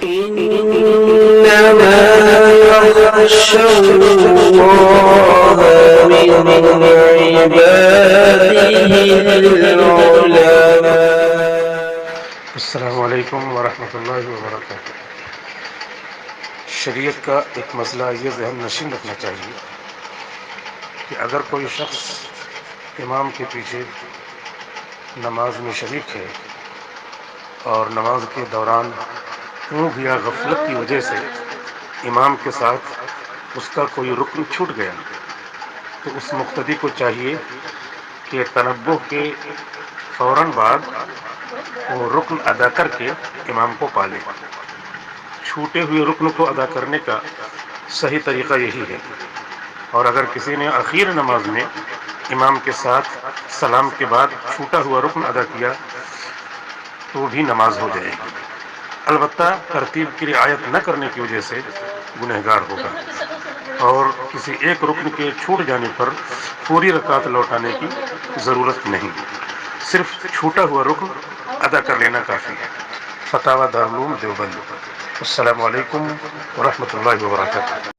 إنما يخشى الله من عباده العلماء. السلام علیکم ورحمۃ اللہ وبرکاتہ۔ شریعت کا ایک مسئلہ یہ ذہن نشین رکھنا چاہیے کہ اگر کوئی شخص امام کے پیچھے نماز میں شریک ہے اور نماز کے دوران اونگ یا غفلت کی وجہ سے امام کے ساتھ اس کا کوئی رکن چھوٹ گیا تو اس مقتدی کو چاہیے کہ تنبہ کے فوراً بعد وہ رکن ادا کر کے امام کو پالے۔ چھوٹے ہوئے رکن کو ادا کرنے کا صحیح طریقہ یہی ہے، اور اگر کسی نے اخیر نماز میں امام کے ساتھ سلام کے بعد چھوٹا ہوا رکن ادا کیا تو بھی نماز ہو جائے گی، البتہ ترتیب کی رعایت نہ کرنے کی وجہ سے گنہگار ہوگا، اور کسی ایک رکن کے چھوٹ جانے پر پوری رکعت لوٹانے کی ضرورت نہیں، صرف چھوٹا ہوا رکن ادا کر لینا کافی ہے۔ فتاوی دارالعلوم دیوبند۔ السلام علیکم ورحمۃ اللہ وبرکاتہ۔